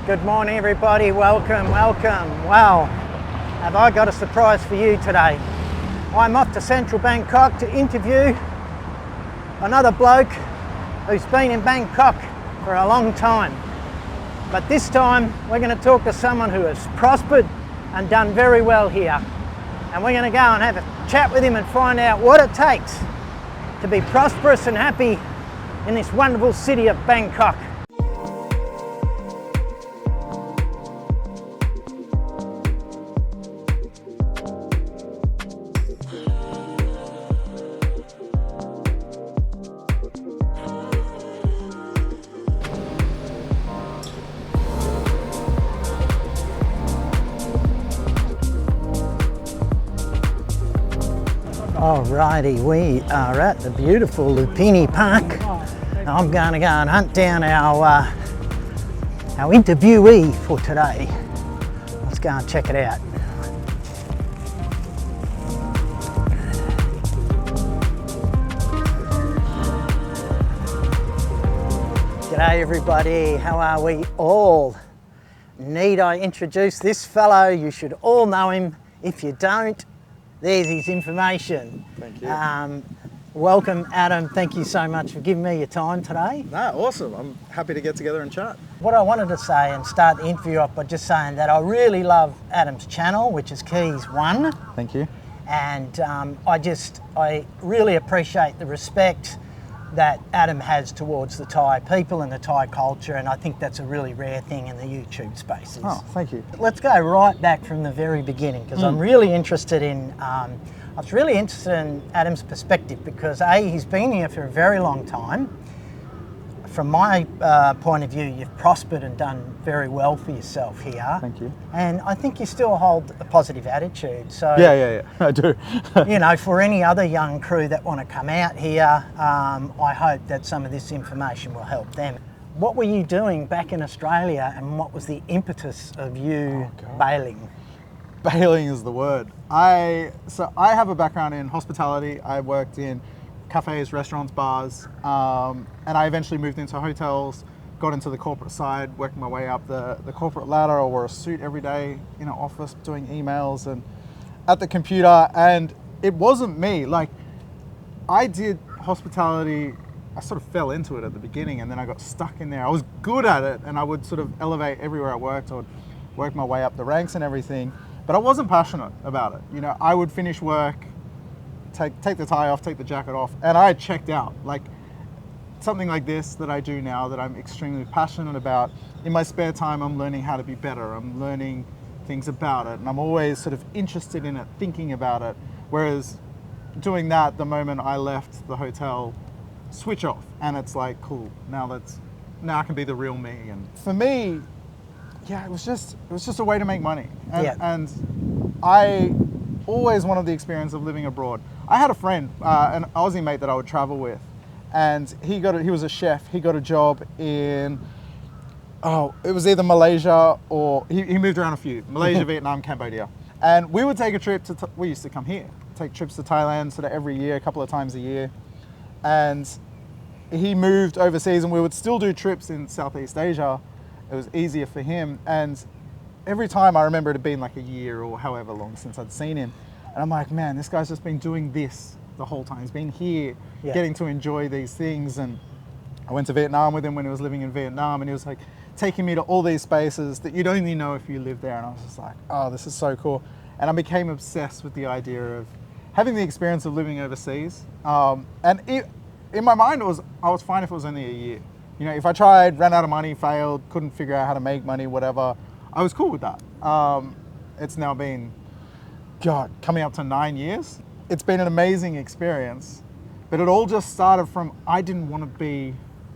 Good morning, everybody. Welcome, welcome. Wow, have I got a surprise for you today. I'm off to central Bangkok to interview another bloke who's been in Bangkok for a long time. But this time, we're going to talk to someone who has prospered and done very well here. And we're going to go and have a chat with him and find out what it takes to be prosperous and happy in this wonderful city of Bangkok. Alrighty, we are at the beautiful Lupini Park. I'm going to go and hunt down our interviewee for today. Let's go and check it out. G'day everybody, how are we all? Need I introduce this fellow? You should all know him. If you don't, there's his information. Thank you. Welcome, Adam. Thank you so much for giving me your time today. No, awesome. I'm happy to get together and chat. What I wanted to say and start the interview off by just saying that I really love Adam's channel, which is Keis One. Thank you. And I really appreciate the respect that Adam has towards the Thai people and the Thai culture, and I think that's a really rare thing in the YouTube spaces. Oh, thank you. Let's go right back from the very beginning, because I'm really interested in, I was really interested in Adam's perspective because he's been here for a very long time. From my point of view, you've prospered and done very well for yourself here. Thank you. And I think you still hold a positive attitude. So Yeah, I do. you know, for any other young crew that want to come out here, I hope that some of this information will help them. What were you doing back in Australia, and what was the impetus of you bailing? Bailing is the word. I have a background in hospitality. I worked in cafes, restaurants, bars, and I eventually moved into hotels, got into the corporate side, working my way up the corporate ladder. I wore a suit every day in an office doing emails and at the computer, and it wasn't me. Like, I did hospitality, I sort of fell into it at the beginning, and then I got stuck in there. I was good at it, and I would sort of elevate everywhere I worked. I would work my way up the ranks and everything, but I wasn't passionate about it. You know, I would finish work, take the tie off, take the jacket off, and I checked out. Like, something like this that I do now that I'm extremely passionate about, in my spare time I'm learning how to be better, I'm learning things about it, and I'm always sort of interested in it, thinking about it. Whereas doing that, the moment I left the hotel, switch off, and it's like, cool, now I can be the real me. And for me, yeah, it was just a way to make money. And I always wanted the experience of living abroad. I had a friend, an Aussie mate that I would travel with, and he was a chef. He got a job in, it was either Malaysia or, he moved around a few, Malaysia, Vietnam, Cambodia. And we would take a trip we used to come here, take trips to Thailand sort of every year, a couple of times a year. And he moved overseas, and we would still do trips in Southeast Asia. It was easier for him. And every time I remember it had been like a year or however long since I'd seen him. And I'm like, man, this guy's just been doing this the whole time. He's been here, getting to enjoy these things. And I went to Vietnam with him when he was living in Vietnam, and he was like taking me to all these spaces that you'd only know if you lived there. And I was just like, oh, this is so cool. And I became obsessed with the idea of having the experience of living overseas. In my mind, I was fine if it was only a year. You know, if I tried, ran out of money, failed, couldn't figure out how to make money, whatever, I was cool with that. It's now been, coming up to 9 years. It's been an amazing experience, but it all just started from, I didn't want to be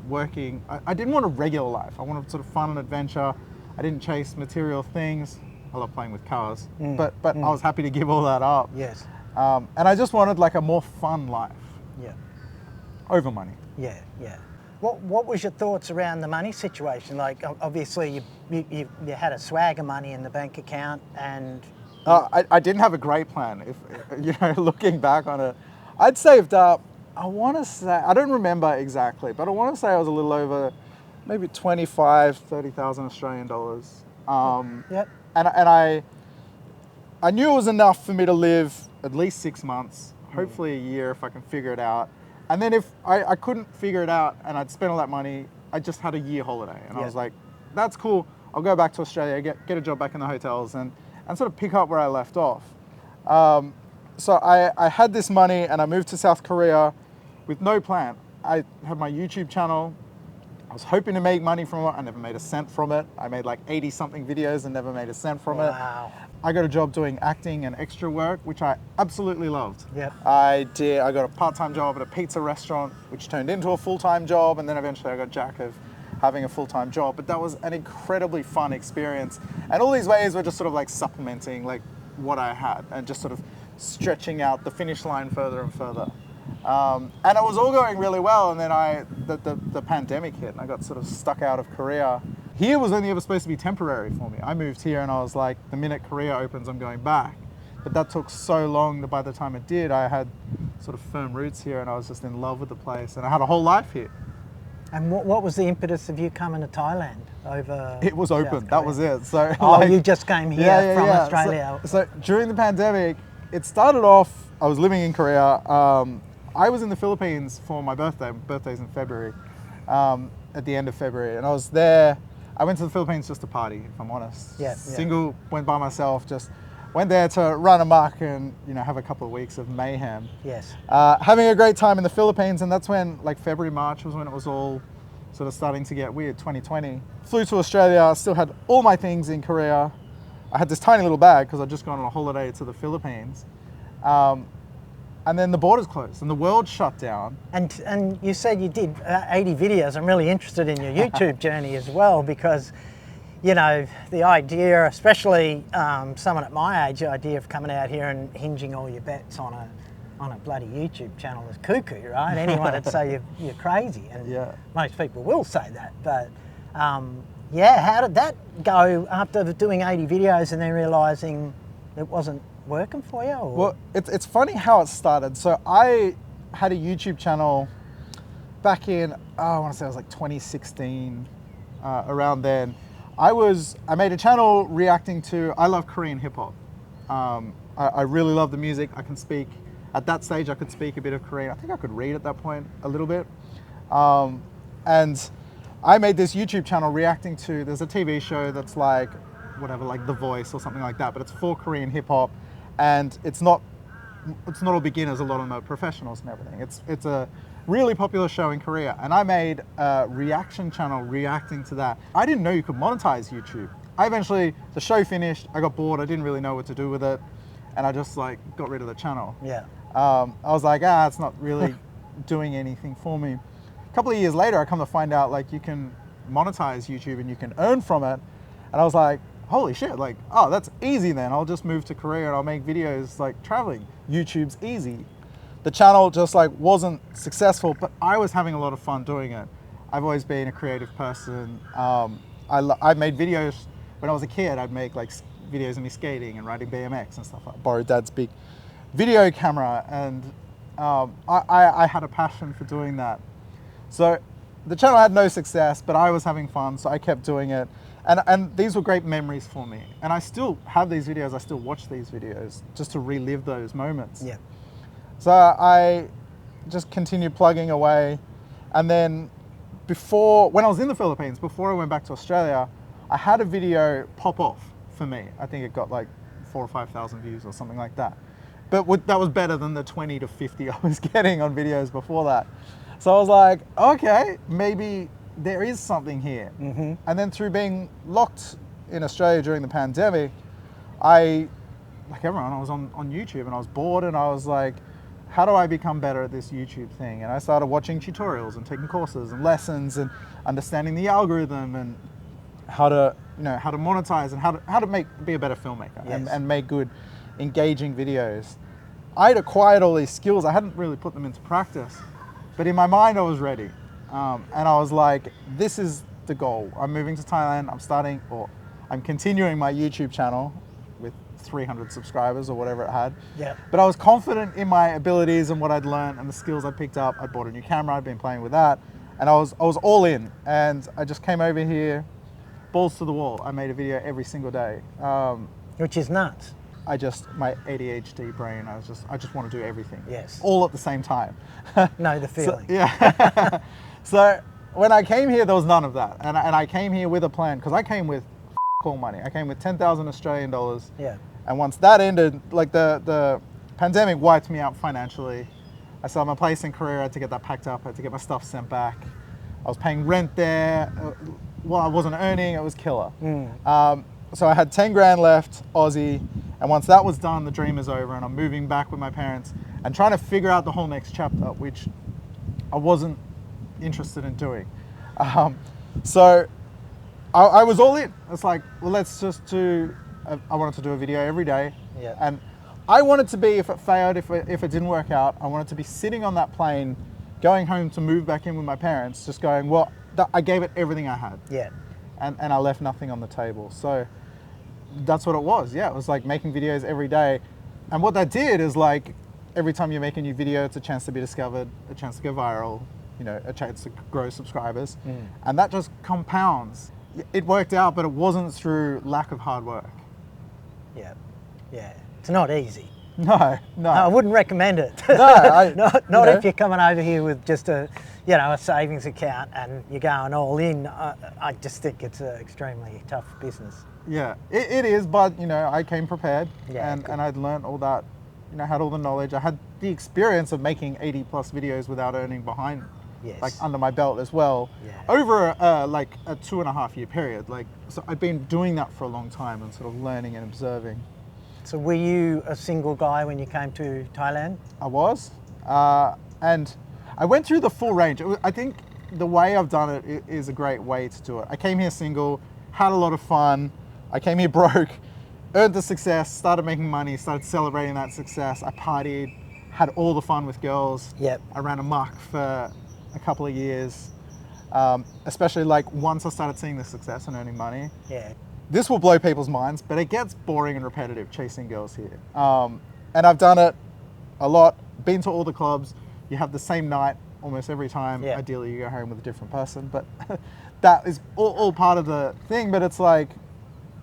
working, I didn't want a regular life. I wanted sort of fun and adventure. I didn't chase material things. I love playing with cars, but I was happy to give all that up. Yes. And I just wanted like a more fun life. Yeah. Over money. Yeah. What was your thoughts around the money situation? Like, obviously you had a swag of money in the bank account, and I didn't have a great plan. If looking back on it, I'd saved up. I want to say, I don't remember exactly, but I want to say I was a little over maybe 25, 30,000 Australian dollars. Yep. And I knew it was enough for me to live at least 6 months, hopefully a year if I can figure it out. And then if I couldn't figure it out and I'd spent all that money, I just had a year holiday. And I was like, that's cool. I'll go back to Australia, get a job back in the hotels and sort of pick up where I left off. So I had this money and I moved to South Korea with no plan. I had my YouTube channel. I was hoping to make money from it. I never made a cent from it. I made like 80 something videos and never made a cent from it. I got a job doing acting and extra work, which I absolutely loved. Yep. I got a part-time job at a pizza restaurant, which turned into a full-time job. And then eventually I got jack of having a full-time job. But that was an incredibly fun experience. And all these ways were just sort of like supplementing like what I had and just sort of stretching out the finish line further and further. And it was all going really well, and then the pandemic hit, and I got sort of stuck out of Korea. Here was only ever supposed to be temporary for me. I moved here, and I was like, the minute Korea opens, I'm going back. But that took so long that by the time it did, I had sort of firm roots here, and I was just in love with the place, and I had a whole life here. And what was the impetus of you coming to Thailand over? It was open. That was it. So you just came here from Australia. So during the pandemic, it started off. I was living in Korea. I was in the Philippines for my birthday. My birthday's in February, at the end of February. And I was there. I went to the Philippines just to party, if I'm honest. Single, went by myself, just went there to run amok and, have a couple of weeks of mayhem. Yes. Having a great time in the Philippines. And that's when, like February, March was when it was all sort of starting to get weird, 2020. Flew to Australia, still had all my things in Korea. I had this tiny little bag because I'd just gone on a holiday to the Philippines. And then the borders closed and the world shut down. And you said you did 80 videos. I'm really interested in your YouTube journey as well, because, the idea, especially someone at my age, the idea of coming out here and hinging all your bets on a bloody YouTube channel is cuckoo, right? Anyone would say you're crazy, and most people will say that. But how did that go after doing 80 videos and then realising it wasn't working for you? Or? Well, it's funny how it started. So I had a YouTube channel back in, I want to say it was like 2016, around then. I made a channel reacting to, I love Korean hip hop. I really love the music. I can speak, at that stage I could speak a bit of Korean. I think I could read at that point a little bit. And I made this YouTube channel reacting to, there's a TV show that's like, whatever, like The Voice or something like that, but it's for Korean hip hop. And it's not all beginners, a lot of them are professionals and everything. It's a really popular show in Korea. And I made a reaction channel reacting to that. I didn't know you could monetize YouTube. The show finished, I got bored, I didn't really know what to do with it. And I just like got rid of the channel. Yeah. I was like, it's not really doing anything for me. A couple of years later, I come to find out like you can monetize YouTube and you can earn from it. And I was like, holy shit, like, that's easy then. I'll just move to Korea and I'll make videos like traveling. YouTube's easy. The channel just like wasn't successful, but I was having a lot of fun doing it. I've always been a creative person. I made videos when I was a kid. I'd make like videos of me skating and riding BMX and stuff. I borrowed Dad's big video camera, and I had a passion for doing that. So the channel had no success, but I was having fun, so I kept doing it. And these were great memories for me. And I still have these videos, I still watch these videos just to relive those moments. Yeah. So I just continued plugging away. And then when I was in the Philippines, before I went back to Australia, I had a video pop off for me. I think it got like 4,000 or 5,000 views or something like that. But that was better than the 20 to 50 I was getting on videos before that. So I was like, okay, maybe there is something here. Mm-hmm. And then through being locked in Australia during the pandemic, like everyone, I was on YouTube and I was bored, and I was like, how do I become better at this YouTube thing? And I started watching tutorials and taking courses and lessons and understanding the algorithm and how to monetize and how to be a better filmmaker. Yes. and make good, engaging videos. I'd acquired all these skills. I hadn't really put them into practice, but in my mind I was ready. And I was like, this is the goal. I'm moving to Thailand. I'm continuing my YouTube channel with 300 subscribers or whatever it had. Yeah. But I was confident in my abilities and what I'd learned and the skills I picked up. I bought a new camera. I'd been playing with that. and I was all in, and I just came over here, balls to the wall. I made a video every single day. Which is nuts. My ADHD brain, I just want to do everything. Yes. All at the same time. Know the feeling. So, yeah. So when I came here, there was none of that. And I came here with a plan, because I came with all money. I came with 10,000 Australian dollars. Yeah. And once that ended, like the pandemic wiped me out financially. I sold my place in Korea, I had to get that packed up, I had to get my stuff sent back. I was paying rent there. What I wasn't earning, it was killer. So I had 10 grand left, Aussie, and once that was done, the dream is over, and I'm moving back with my parents and trying to figure out the whole next chapter, which I wasn't interested in doing. So I was all in. It's like, well, let's just do, I wanted to do a video every day. Yeah. And I wanted to be, if it failed, if it didn't work out, I wanted to be sitting on that plane, going home to move back in with my parents, just going, well, I gave it everything I had. Yeah. And I left nothing on the table. So that's what it was. Yeah, it was like making videos every day. And what that did is, like, every time you make a new video, it's a chance to be discovered, a chance to go viral, you know, a chance to grow subscribers. And that just compounds. It worked out, but it wasn't through lack of hard work. Yeah. Yeah. It's not easy. No. I wouldn't recommend it. No, not if you're coming over here with just a savings account and you're going all in. I just think it's an extremely tough business. Yeah, it is, but, you know, I came prepared, Yeah, and I'd learned all that, you know, had all the knowledge. I had the experience of making 80 plus videos without earning behind, like, under my belt as well, over like a 2.5 year period. Like, so I've been doing that for a long time and sort of learning and observing. So were you a single guy when you came to Thailand? I was, and I went through the full range. I think the way I've done it is a great way to do it. I came here single, had a lot of fun. I came here broke, earned the success, started making money, started celebrating that success. I partied, had all the fun with girls. Yep. I ran amok for a couple of years, especially like once I started seeing the success and earning money. Yeah. This will blow people's minds, but it gets boring and repetitive chasing girls here. And I've done it a lot, been to all the clubs. You have the same night almost every time. Yeah. Ideally you go home with a different person, but that is all part of the thing. But it's like,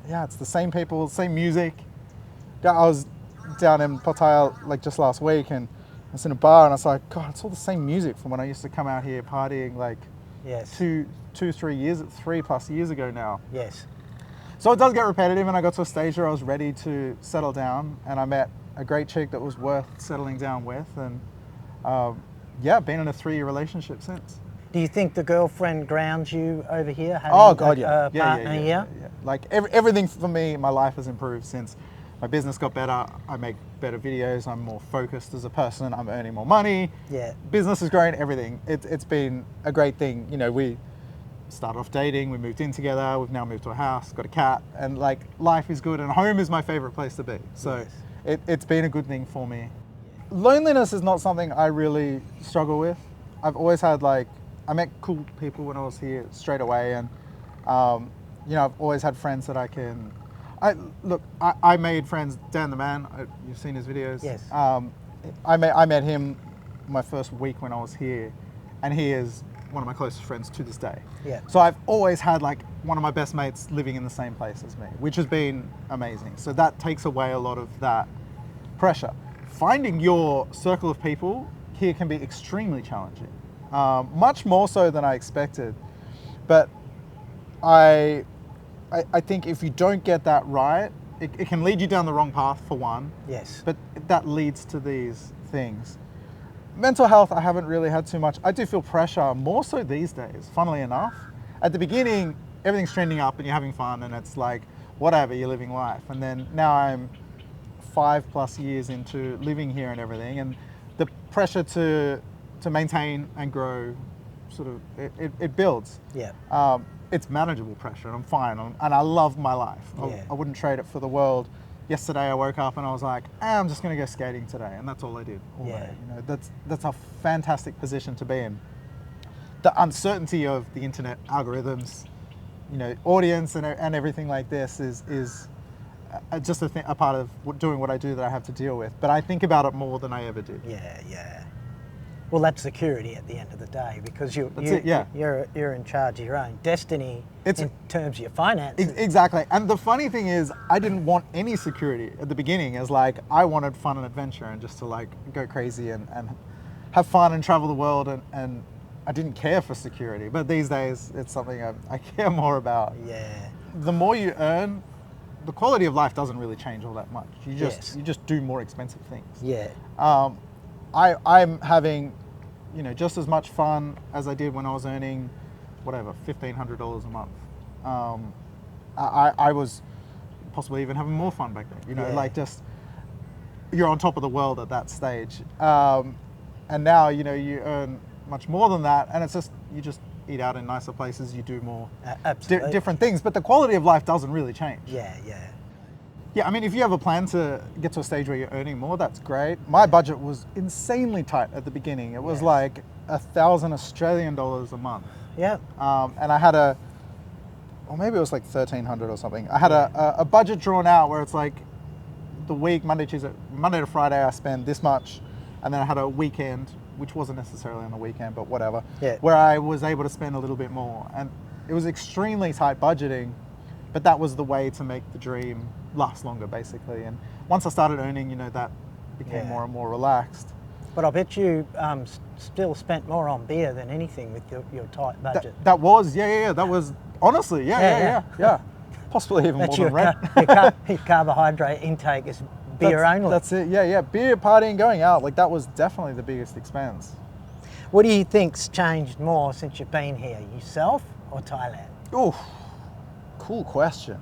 yeah, it's the same people, same music. I was down in Pattaya like just last week, and I was in a bar, and I was like, God, it's all the same music from when I used to come out here partying like Yes. 3+ years ago now. Yes. So it does get repetitive, and I got to a stage where I was ready to settle down, and I met a great chick that was worth settling down with, and yeah, been in a 3-year relationship since. Do you think the girlfriend grounds you over here? Oh God, yeah. A partner here? Yeah. Like everything for me, my life has improved since my business got better. I make better videos. I'm more focused as a person. I'm earning more money. Yeah. Business is growing. Everything. It's been a great thing. You know, we started off dating. We moved in together. We've now moved to a house. Got a cat, and like life is good. And home is my favorite place to be. So Yes. it's been a good thing for me. Loneliness is not something I really struggle with. I've always had I met cool people when I was here straight away, and you know, I've always had friends that I can. I made friends. Dan the Man, you've seen his videos. Yes. I met him my first week when I was here, and he is one of my closest friends to this day. Yeah. So I've always had like one of my best mates living in the same place as me, which has been amazing. So that takes away a lot of that pressure. Finding your circle of people here can be extremely challenging. Much more so than I expected. But I think if you don't get that right, it can lead you down the wrong path, for one. Yes. But that leads to these things. Mental health, I haven't really had too much. I do feel pressure more so these days, funnily enough. At the beginning, everything's trending up and you're having fun, and it's like, whatever, you're living life. And then now I'm 5+ years into living here and everything, and the pressure to maintain and grow, sort of, it builds. Yeah. It's manageable pressure, and I'm fine, and I love my life. I wouldn't trade it for the world. Yesterday I woke up and I was like, I'm just going to go skating today, and that's all I did all day. You know, that's a fantastic position to be in. The uncertainty of the internet algorithms, you know, audience and everything like this is just a part of doing what I do that I have to deal with. But I think about it more than I ever did. Yeah. Well, that's security at the end of the day, because you're in charge of your own destiny in terms of your finances. Exactly. And the funny thing is, I didn't want any security at the beginning. As like, I wanted fun and adventure and just to like go crazy and have fun and travel the world, and I didn't care for security. But these days, it's something I care more about. Yeah. The more you earn, the quality of life doesn't really change all that much. You just do more expensive things. Yeah. I'm having, just as much fun as I did when I was earning, whatever, $1,500 a month. I was possibly even having more fun back then. Like just you're on top of the world at that stage. And now you earn much more than that, and it's just you just eat out in nicer places, you do more different things, but the quality of life doesn't really change. Yeah, I mean, if you have a plan to get to a stage where you're earning more, that's great. My budget was insanely tight at the beginning. It was like 1,000 Australian dollars a month. Yeah. And I had or maybe it was like 1,300 or something. I had a budget drawn out where it's like the week, Monday to Friday, I spend this much. And then I had a weekend, which wasn't necessarily on the weekend, but whatever, where I was able to spend a little bit more. And it was extremely tight budgeting, but that was the way to make the dream last longer, basically. And once I started earning, that became more and more relaxed. But I bet you still spent more on beer than anything with your tight budget. That was, that was, honestly, yeah. Possibly even more than rent. Your carbohydrate intake is beer only. That's it, yeah. Beer, partying, going out, like that was definitely the biggest expense. What do you think's changed more since you've been here, yourself or Thailand? Oh, cool question.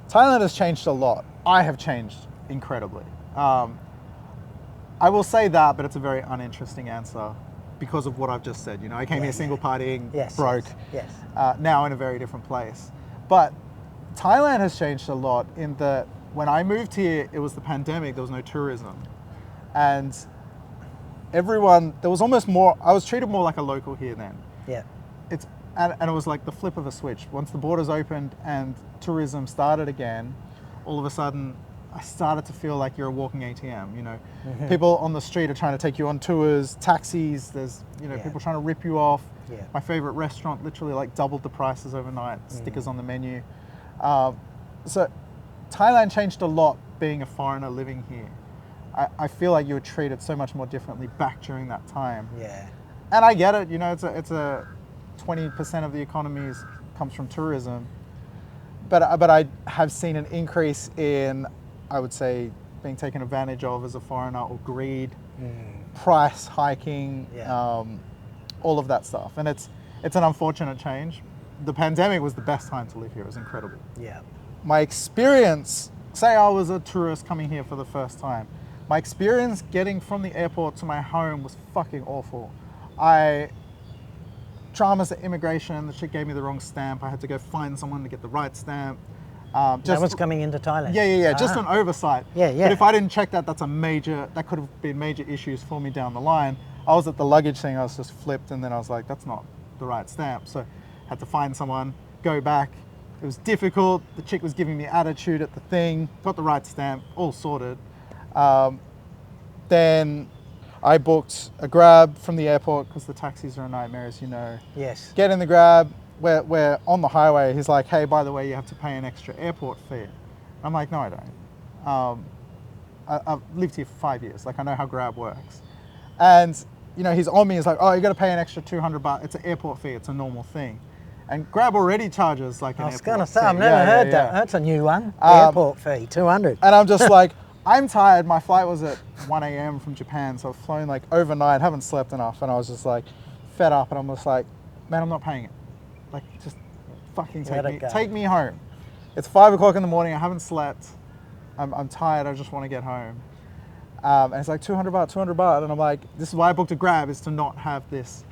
Thailand has changed a lot. I have changed incredibly. I will say that, but it's a very uninteresting answer because of what I've just said. I came here single partying, broke, now in a very different place. But Thailand has changed a lot in that when I moved here, it was the pandemic, there was no tourism. And there was almost more, I was treated more like a local here then. Yeah. And it was like the flip of a switch. Once the borders opened and tourism started again, all of a sudden I started to feel like you're a walking ATM. People on the street are trying to take you on tours, taxis, there's people trying to rip you off. Yeah. My favorite restaurant literally like doubled the prices overnight, stickers on the menu. So Thailand changed a lot being a foreigner living here. I feel like you were treated so much more differently back during that time. Yeah. And I get it, it's a 20% of the economy comes from tourism. But I have seen an increase in, I would say, being taken advantage of as a foreigner, or greed, price hiking, all of that stuff. And it's an unfortunate change. The pandemic was the best time to live here. It was incredible. Yeah. My experience, say I was a tourist coming here for the first time, my experience getting from the airport to my home was fucking awful. Dramas at immigration, the chick gave me the wrong stamp. I had to go find someone to get the right stamp. That was coming into Thailand? Yeah, just an oversight. Yeah. But if I didn't check that, that could have been major issues for me down the line. I was at the luggage thing, I was just flipped, and then I was like, that's not the right stamp. So I had to find someone, go back. It was difficult. The chick was giving me attitude at the thing, got the right stamp, all sorted. Then I booked a Grab from the airport because the taxis are a nightmare, as you know. Yes. Get in the Grab, we're on the highway. He's like, hey, by the way, you have to pay an extra airport fee. I'm like, no, I don't. I've lived here for 5 years. Like, I know how Grab works. And, he's on me. He's like, oh, you got to pay an extra 200 baht. It's an airport fee. It's a normal thing. And Grab already charges like an airport fee. I was going to say, I've never heard that. That's a new one. Airport fee, 200. And I'm just like, I'm tired. My flight was at 1 a.m. from Japan, so I've flown like overnight, haven't slept enough, and I was just like fed up, and I'm just like, man, I'm not paying it. Like, just fucking take me home. It's 5 o'clock in the morning. I haven't slept. I'm tired. I just want to get home. And it's like 200 baht, and I'm like, this is why I booked a Grab, is to not have this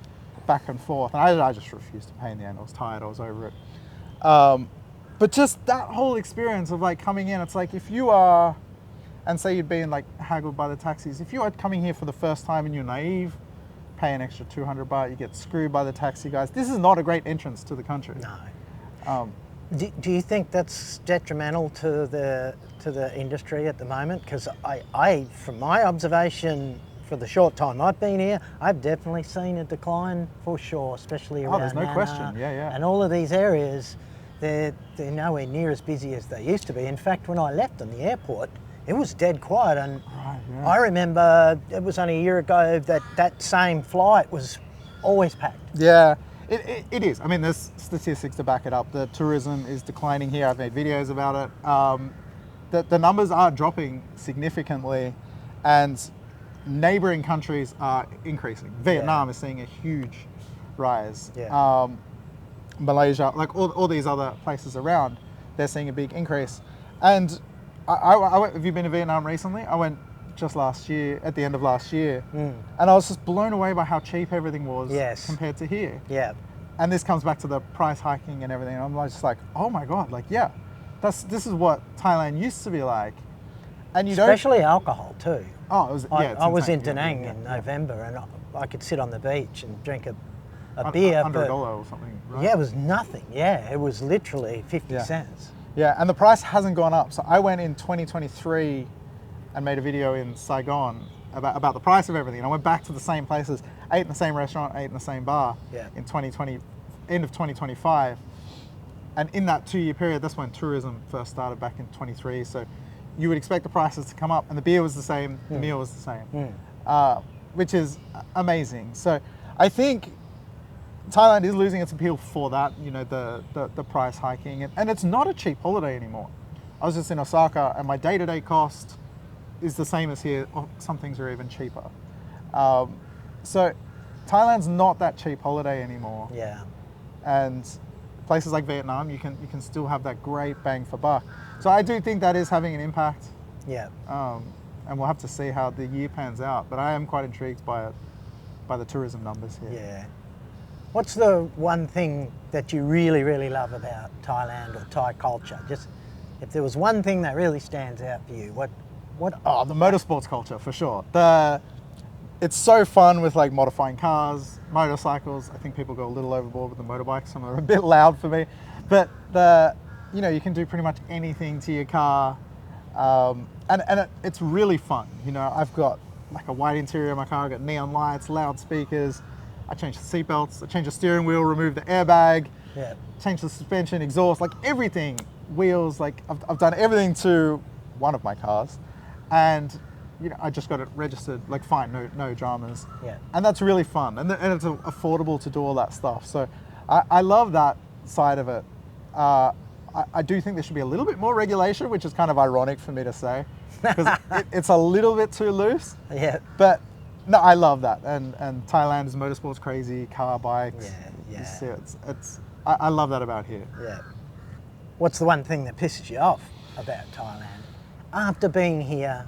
back and forth. And I just refused to pay in the end. I was tired. I was over it. But just that whole experience of like coming in, it's like if you are, and say you'd been like haggled by the taxis, if you are coming here for the first time and you're naive, pay an extra 200 baht, you get screwed by the taxi guys. This is not a great entrance to the country. No. Do you think that's detrimental to the industry at the moment? Because I, from my observation for the short time I've been here, I've definitely seen a decline for sure, especially around there's no Nana question. Yeah. and all of these areas. They're nowhere near as busy as they used to be. In fact, when I left on the airport, it was dead quiet, and Right, yeah. I remember it was only a year ago that same flight was always packed. Yeah, it is. I mean, there's statistics to back it up. The tourism is declining here. I've made videos about it. The numbers are dropping significantly, and neighboring countries are increasing. Vietnam is seeing a huge rise. Yeah. Malaysia, like all these other places around, they're seeing a big increase. And I went, have you been to Vietnam recently? I went just last year, at the end of last year, and I was just blown away by how cheap everything was compared to here. Yeah. And this comes back to the price hiking and everything. I'm just like, oh my God, like, yeah, this is what Thailand used to be like. And you especially alcohol too. Oh, it was, I was in Da insane. Nang in November, and I could sit on the beach and drink a beer under $1 or something, right? Yeah, it was nothing. Yeah, it was literally 50 cents. Yeah, and the price hasn't gone up. So I went in 2023 and made a video in Saigon about the price of everything. I went back to the same places, ate in the same restaurant, ate in the same bar in 2020, end of 2025. And in that 2-year period, that's when tourism first started back in 23. So you would expect the prices to come up, and the beer was the same, the meal was the same, which is amazing. So I think Thailand is losing its appeal for that, you know, the price hiking, and it's not a cheap holiday anymore. I was just in Osaka, and my day-to-day cost is the same as here. Some things are even cheaper. So Thailand's not that cheap holiday anymore. Yeah. And places like Vietnam, you can still have that great bang for buck. So I do think that is having an impact. Yeah. And we'll have to see how the year pans out. But I am quite intrigued by it, by the tourism numbers here. Yeah. What's the one thing that you really, really love about Thailand or Thai culture? Just if there was one thing that really stands out for you, what? Oh, the motorsports culture for sure. It's so fun with like modifying cars, motorcycles. I think people go a little overboard with the motorbikes. Some are a bit loud for me, but you can do pretty much anything to your car, and it's really fun. You know, I've got like a white interior in my car. I've got neon lights, loudspeakers. I changed the seatbelts. I changed the steering wheel, removed the airbag. Yeah. Changed the suspension, exhaust, like everything. Wheels, like I've done everything to one of my cars, and I just got it registered, like fine, no dramas. Yeah. And that's really fun, and it's affordable to do all that stuff. So I love that side of it. I do think there should be a little bit more regulation, which is kind of ironic for me to say, because it's a little bit too loose. Yeah. But no, I love that, and Thailand is motorsports crazy, car, bikes. Yeah. I love that about here. Yeah. What's the one thing that pisses you off about Thailand after being here?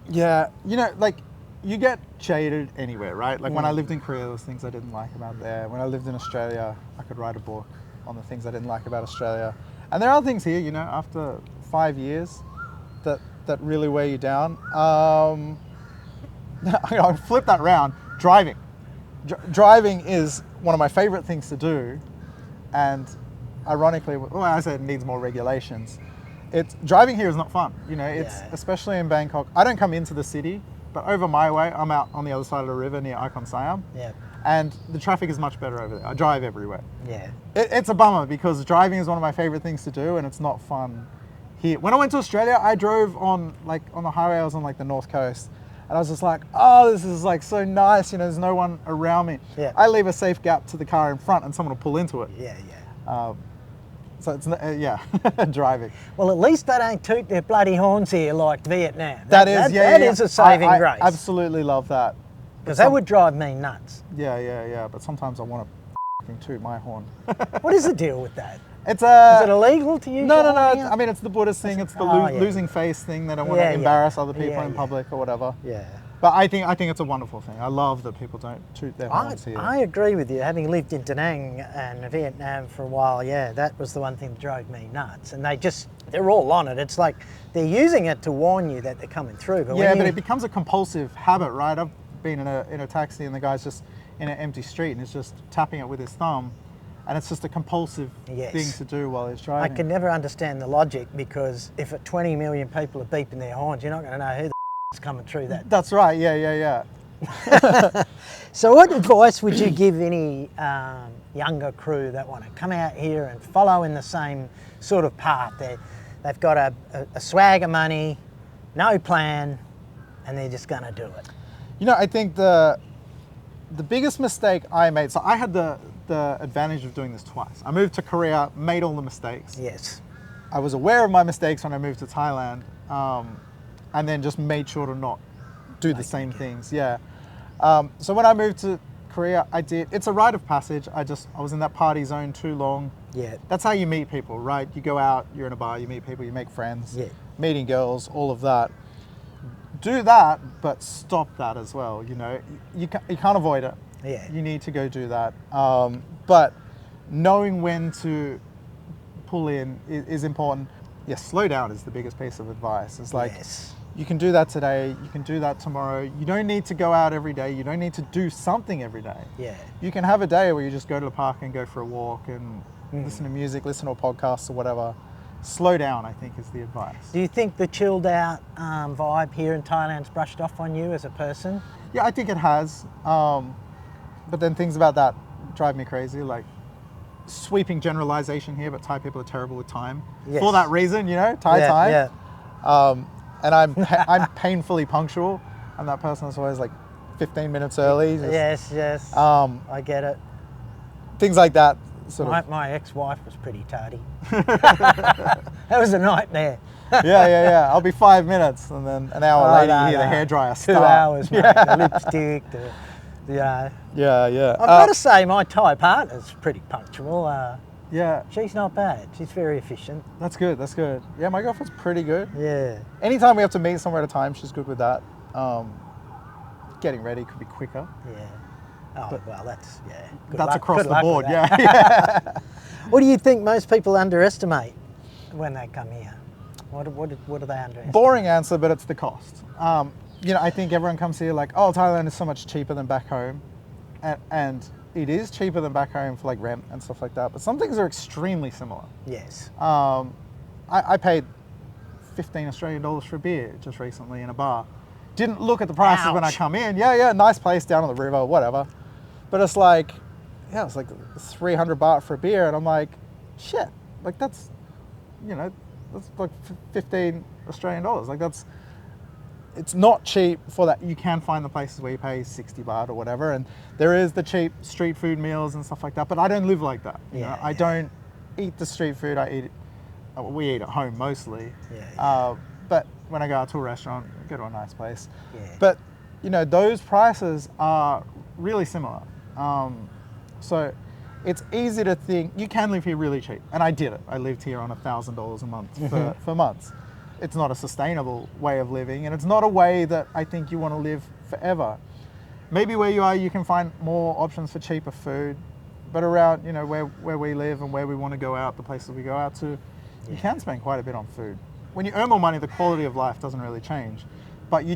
Yeah, like you get jaded anywhere, right? Like when I lived in Korea, there was things I didn't like about there. When I lived in Australia, I could write a book on the things I didn't like about Australia. And there are things here, after 5 years that really weigh you down. I flip that round. Driving. Driving is one of my favorite things to do. And ironically, I said it needs more regulations. Driving here is not fun. Especially in Bangkok. I don't come into the city, but over my way, I'm out on the other side of the river near Icon Siam. Yeah. And the traffic is much better over there. I drive everywhere. Yeah. It's a bummer because driving is one of my favorite things to do, and it's not fun here. When I went to Australia, I drove on the highway. I was on the north coast, and I was just like, oh, this is so nice. There's no one around me. Yeah. I leave a safe gap to the car in front, and someone will pull into it. Yeah. So it's driving. Well, at least they don't toot their bloody horns here like Vietnam. That is a saving grace. I absolutely love that. Because that would drive me nuts. Yeah. But sometimes I want to toot my horn. What is the deal with that? Is it illegal to use? No. I mean, it's the Buddhist thing. It's the losing face thing that I want to embarrass other people in public or whatever. Yeah. But I think it's a wonderful thing. I love that people don't toot their horns here. I agree with you. Having lived in Da Nang and Vietnam for a while, that was the one thing that drove me nuts. And they're all on it. It's like they're using it to warn you that they're coming through. But but it becomes a compulsive habit, right? I've been in a taxi and the guy's just in an empty street and he's just tapping it with his thumb. And it's just a compulsive thing to do while he's driving. I can never understand the logic, because if 20 million people are beeping their horns, you're not going to know who the is coming through that. That's right, yeah. So what advice would you give any younger crew that want to come out here and follow in the same sort of path? They've got a swag of money, no plan, and they're just going to do it. You know, I think the biggest mistake I made, so I had the advantage of doing this twice. I moved to Korea, made all the mistakes. Yes. I was aware of my mistakes when I moved to Thailand, and then just made sure to not do the same things. Yeah. So when I moved to Korea, it's a rite of passage. I was in that party zone too long. Yeah. That's how you meet people, right? You go out, you're in a bar, you meet people, you make friends, Yeah. meeting girls, all of that. Do that, but stop that as well. You know, you can't avoid it. Yeah. You need to go do that. But knowing when to pull in is important. Yeah, slow down is the biggest piece of advice. It's like, Yes. you can do that today, you can do that tomorrow. You don't need to go out every day. You don't need to do something every day. Yeah. You can have a day where you just go to the park and go for a walk and listen to music, listen to a podcast or whatever. Slow down, I think, is the advice. Do you think the chilled out vibe here in Thailand's brushed off on you as a person? Yeah, I think it has. But then things about that drive me crazy, like sweeping generalization here, but Thai people are terrible with time. Yes. For that reason, you know, Thai time. Yeah. And I'm painfully punctual. I'm that person that's always like 15 minutes early. Yes. I get it. Things like that. Sort of. My ex-wife was pretty tardy. That was a nightmare. Yeah. I'll be 5 minutes, and then an hour later you hear the hairdryer start. 2 hours, mate. The lipstick, Yeah. I've got to say, my Thai partner's pretty punctual. Yeah. She's not bad. She's very efficient. That's good. Yeah, my girlfriend's pretty good. Yeah. Anytime we have to meet somewhere at a time, she's good with that. Getting ready could be quicker. Yeah. Oh, well, that's, yeah. That's across Good the luck board, with that. yeah. What do you think most people underestimate when they come here? What do they underestimate? Boring answer, but it's the cost. You know, I think everyone comes here like, oh, Thailand is so much cheaper than back home. And it is cheaper than back home for like rent and stuff like that. But some things are extremely similar. Yes. I paid 15 Australian dollars for a beer just recently in a bar. Didn't look at the prices when I come in. Yeah, nice place down on the river, whatever. But it's like, yeah, it's like 300 baht for a beer. And I'm like, shit, like that's, you know, that's like 15 Australian dollars. Like it's not cheap for that. You can find the places where you pay 60 baht or whatever. And there is the cheap street food meals and stuff like that. But I don't live like that. You know? I don't eat the street food. We eat at home mostly. But when I go out to a restaurant, I go to a nice place. Yeah. But, you know, those prices are really similar. So it's easy to think you can live here really cheap. And I did it. I lived here on $1,000 a month for months. It's not a sustainable way of living, and it's not a way that I think you want to live forever. Maybe where you are, you can find more options for cheaper food, but around, you know, where we live and where we want to go out, the places we go out to, you can spend quite a bit on food. When you earn more money, the quality of life doesn't really change, but you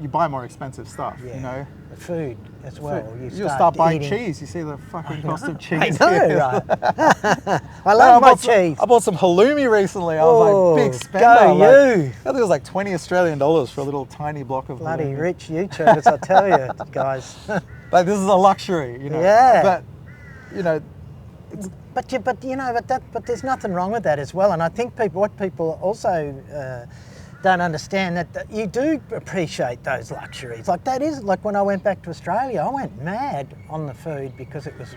buy more expensive stuff, you know? The food as well. Food. You'll start buying cheese. You see the fucking cost of cheese. I know, right? I love my cheese. I bought some halloumi recently. I was like, big spender. Go you! I think it was like 20 Australian dollars for a little tiny block of Bloody halloumi. rich YouTubers, I tell you, guys. Like, this is a luxury, you know? Yeah. But, you know... But there's nothing wrong with that as well. And I think what people also don't understand that you do appreciate those luxuries. Like that is like when I went back to Australia, I went mad on the food because it was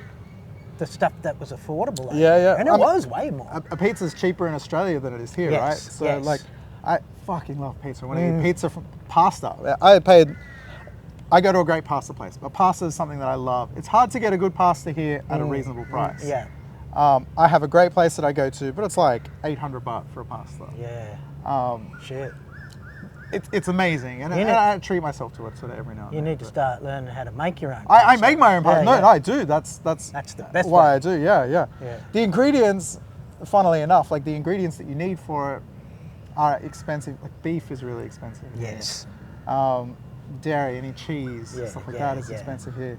the stuff that was affordable. Yeah. And it was way more. A pizza's cheaper in Australia than it is here, right? So like, I fucking love pizza. When I eat pizza from pasta, I go to a great pasta place, but pasta is something that I love. It's hard to get a good pasta here at a reasonable price. Yeah. I have a great place that I go to, but it's like 800 baht for a pasta. Yeah. Shit. It's amazing, and I treat myself to it sort of every now and then. You need to start learning how to make your own. I make my own pasta. No, I do. That's the best why way. I do. Yeah. The ingredients, funnily enough, like the ingredients that you need for it are expensive. Like beef is really expensive. Yes. Dairy, any cheese, stuff like that is expensive here.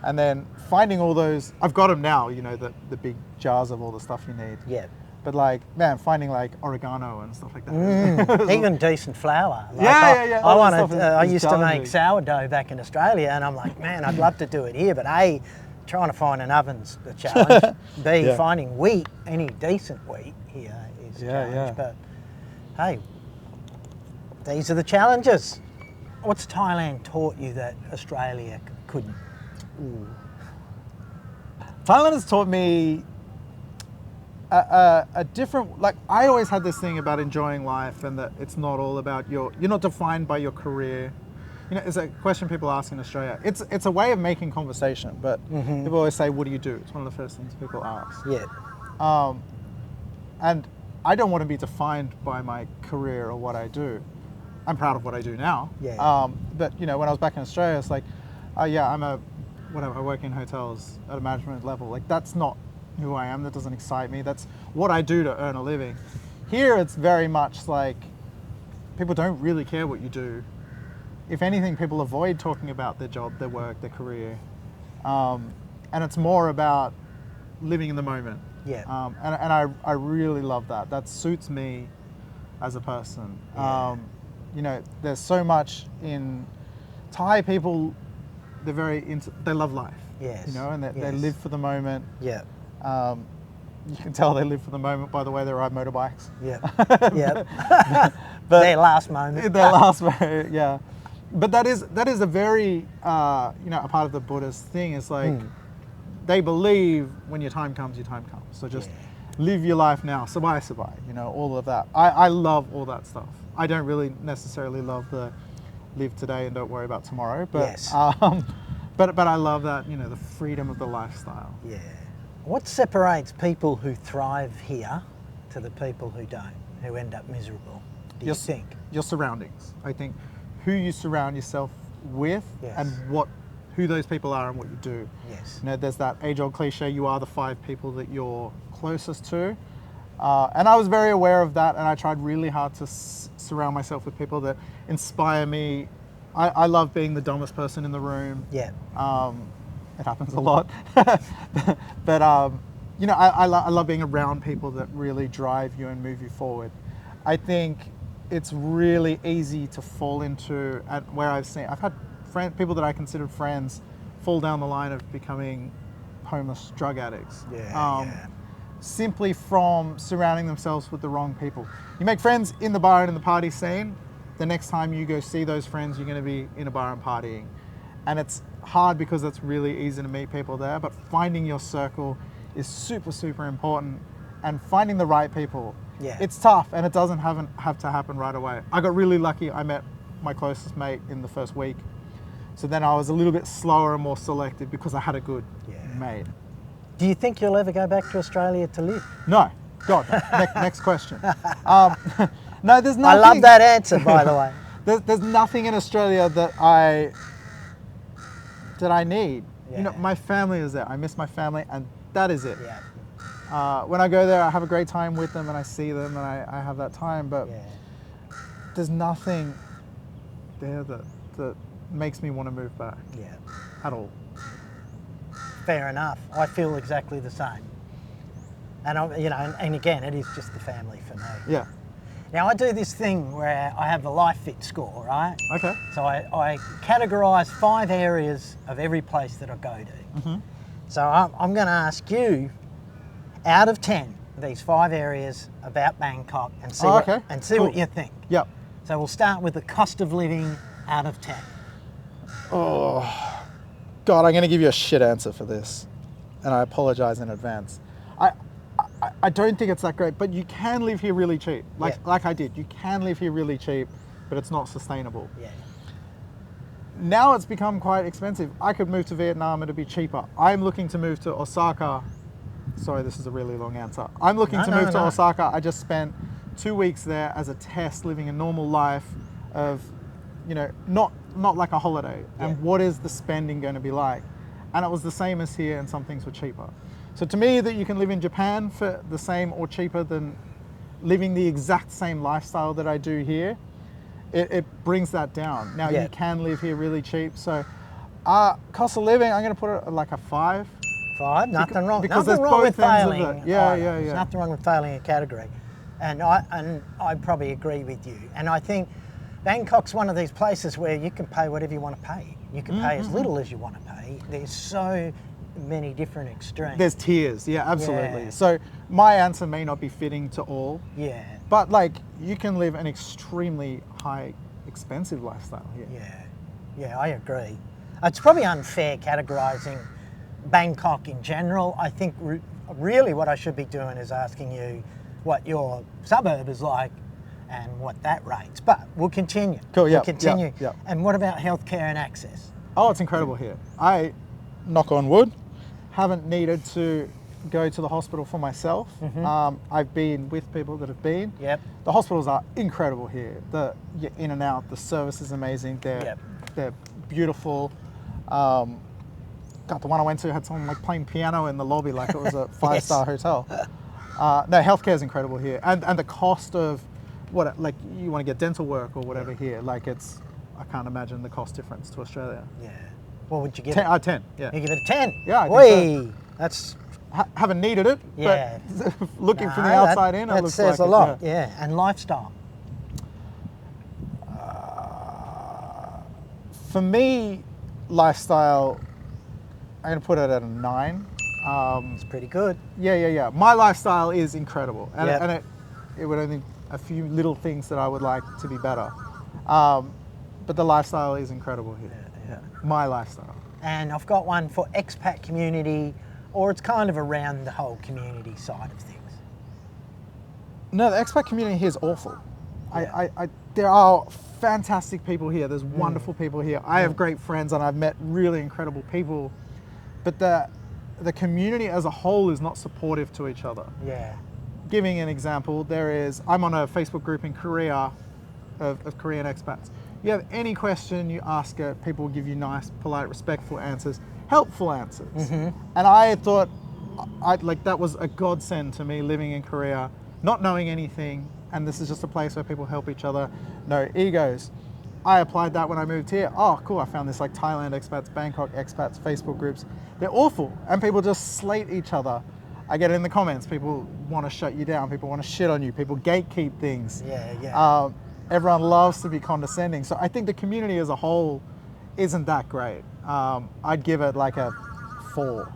And then finding all those, I've got them now, you know, the big jars of all the stuff you need. Yeah. But like, man, finding like oregano and stuff like that. Even decent flour. Like Yeah. I All that wanted. stuff is I used to make challenging. sourdough back in Australia, and I'm like, man, I'd love to do it here, but A, trying to find an oven's a challenge. B, Yeah. finding wheat, any decent wheat here is a challenge. Yeah. But hey, these are the challenges. What's Thailand taught you that Australia couldn't? Thailand has taught me a different, like I always had this thing about enjoying life and that it's not all about you're not defined by your career. You know, it's a question people ask in Australia. It's a way of making conversation, but people always say, what do you do? It's one of the first things people ask. Yeah. And I don't want to be defined by my career or what I do. I'm proud of what I do now. Yeah. But you know, when I was back in Australia, it's like, I'm I work in hotels at a management level. Like that's not who I am. That doesn't excite me. That's what I do to earn a living. Here, it's very much like people don't really care what you do. If anything, people avoid talking about their job, their work, their career. And it's more about living in the moment. Yeah. And I really love that. That suits me as a person. Yeah. You know, there's so much in Thai people. They love life. Yes. You know, and they Yes. live for the moment. Yeah. You can tell they live for the moment by the way they ride motorbikes. Yeah. Yeah. But Their last moment. their last moment, yeah. But that is a very a part of the Buddhist thing is like they believe when your time comes, your time comes. So just live your life now, sabai, you know, all of that. I love all that stuff. I don't really necessarily love the live today and don't worry about tomorrow, but Yes. but I love that, you know, the freedom of the lifestyle. Yeah. What separates people who thrive here to the people who don't, who end up miserable, do you think? Your surroundings. I think who you surround yourself with Yes. and who those people are and what you do. Yes. You know, there's that age-old cliche, you are the 5 people that you're closest to. And I was very aware of that, and I tried really hard to surround myself with people that inspire me. I love being the dumbest person in the room. Yeah. It happens a lot. But, you know, I love being around people that really drive you and move you forward. I think it's really easy to fall into, where I've had people that I considered friends fall down the line of becoming homeless drug addicts. Yeah. Simply from surrounding themselves with the wrong people. You make friends in the bar and in the party scene, the next time you go see those friends, you're going to be in a bar and partying. And it's hard because it's really easy to meet people there, but finding your circle is super, super important, and finding the right people. Yeah. It's tough, and it doesn't have to happen right away. I got really lucky. I met my closest mate in the first week. So then I was a little bit slower and more selective because I had a good mate. Do you think you'll ever go back to Australia to live? No. God, next question. No, there's nothing. I love that answer, by the way. There's nothing in Australia that I need. Yeah. You know, my family is there. I miss my family, and that is it. Yeah. When I go there, I have a great time with them, and I see them, and I have that time. But there's nothing there that makes me want to move back. Yeah. At all. Fair enough. I feel exactly the same. And and again, it is just the family for me. Yeah. Now I do this thing where I have a life fit score, right? Okay. So I categorise 5 areas of every place that I go to. So I'm going to ask you, out of 10, these 5 areas about Bangkok, and see what you think. Yep. So we'll start with the cost of living out of 10. Oh, God, I'm going to give you a shit answer for this, and I apologise in advance. I don't think it's that great, but you can live here really cheap, like I did. You can live here really cheap, but it's not sustainable. Yeah. Now it's become quite expensive. I could move to Vietnam and it'd be cheaper. I'm looking to move to Osaka. Sorry, this is a really long answer. I'm looking to move to Osaka. I just spent 2 weeks there as a test, living a normal life of, you know, not like a holiday. And what is the spending going to be like? And it was the same as here, and some things were cheaper. So to me, that you can live in Japan for the same or cheaper than living the exact same lifestyle that I do here, it brings that down. Now you can live here really cheap. So cost of living, I'm going to put it like a 5. 5. Nothing wrong. because Nothing there's wrong with both ends of failing. it. Yeah, either. yeah, There's yeah. nothing wrong with failing a category, and I probably agree with you. And I think Bangkok's one of these places where you can pay whatever you want to pay. You can pay as little as you want to pay. There's so many different extremes. There's tiers, yeah, absolutely. Yeah. So my answer may not be fitting to all, Yeah, but like you can live an extremely high, expensive lifestyle here. yeah, I agree. It's probably unfair categorising Bangkok in general. I think really what I should be doing is asking you what your suburb is like and what that rates. But we'll continue. Cool, yeah, We'll continue. yeah. And what about healthcare and access? Oh, it's incredible here. I, knock on wood, haven't needed to go to the hospital for myself. I've been with people that have been. Yep. The hospitals are incredible here. You're in and out. The service is amazing. They're beautiful. God, the one I went to had someone like playing piano in the lobby like it was a 5-star hotel. No, healthcare is incredible here, and the cost of what, like, you want to get dental work or whatever here, like I can't imagine the cost difference to Australia. Yeah. What would you give 10, it? 10, yeah. You give it a 10? Yeah, I think Whee! That's... Haven't needed it, Yeah. but looking from the No, outside in, it that looks says like a it, lot. yeah. Yeah, and lifestyle. For me, lifestyle, I'm gonna put it at a 9. It's pretty good. Yeah. My lifestyle is incredible, and, Yep. and it would only a few little things that I would like to be better. But the lifestyle is incredible here. Yeah. My lifestyle. And I've got one for expat community, or it's kind of around the whole community side of things. No, the expat community here is awful. Yeah. There are fantastic people here. There's wonderful people here. I have great friends, and I've met really incredible people. But the community as a whole is not supportive to each other. Yeah. Giving an example, I'm on a Facebook group in Korea of Korean expats. You have any question, you ask it, people will give you nice, polite, respectful answers, helpful answers. And I thought that was a godsend to me living in Korea, not knowing anything, and this is just a place where people help each other, no egos. I applied that when I moved here. Oh, cool, I found this like Thailand expats, Bangkok expats, Facebook groups. They're awful, and people just slate each other. I get it in the comments, people want to shut you down, people want to shit on you, people gatekeep things. Yeah. Everyone loves to be condescending. So I think the community as a whole isn't that great. I'd give it like a 4.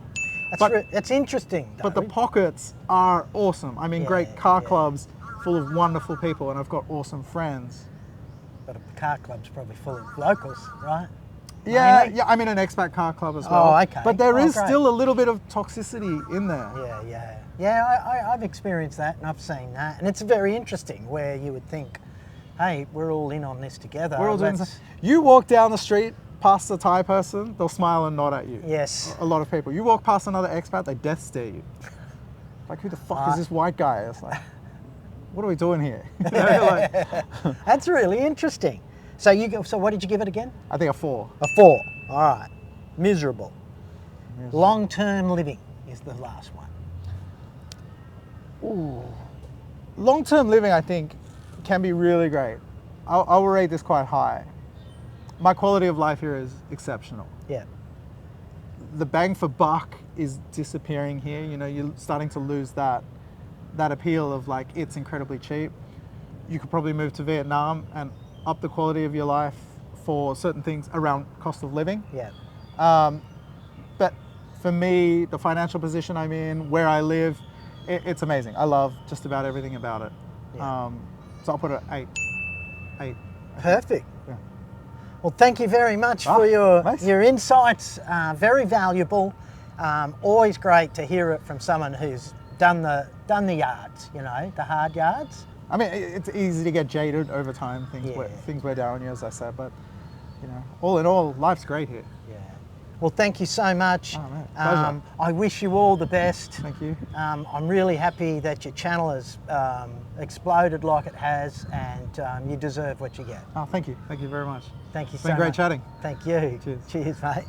That's interesting, though. But the pockets are awesome. I mean, great car clubs full of wonderful people, and I've got awesome friends. But a car club's probably full of locals, right? Yeah, Mainly? I'm in an expat car club as well. Oh, okay. But there is great. still a little bit of toxicity in there. Yeah, I've experienced that, and I've seen that. And it's very interesting where you would think, hey, we're all in on this together. We're all doing this. You walk down the street past a Thai person, they'll smile and nod at you. Yes. A lot of people. You walk past another expat, they death stare you. Like, who the fuck is this white guy? It's like, what are we doing here? You know, like, That's really interesting. So what did you give it again? I think a 4. A 4. All right. Miserable. Long-term living is the last one. Ooh. Long-term living, I think, can be really great. I will rate this quite high. My quality of life here is exceptional. Yeah. The bang for buck is disappearing here. You know, you're starting to lose that appeal of like, it's incredibly cheap. You could probably move to Vietnam and up the quality of your life for certain things around cost of living. Yeah. But for me, the financial position I'm in, where I live, it's amazing. I love just about everything about it. Yeah. So I'll put it at 8. Perfect. Yeah. Well, thank you very much for your nice. your insights. Very valuable. Always great to hear it from someone who's done the yards. You know, the hard yards. I mean, it's easy to get jaded over time. Yeah. Things wear down on you, as I said. But you know, all in all, life's great here. Yeah. Well, thank you so much. Oh, man. Pleasure. I wish you all the best. Thank you. I'm really happy that your channel has exploded like it has, and you deserve what you get. Oh, thank you. Thank you very much. Thank you It's so been great much. chatting. Thank you. Cheers. Cheers, mate.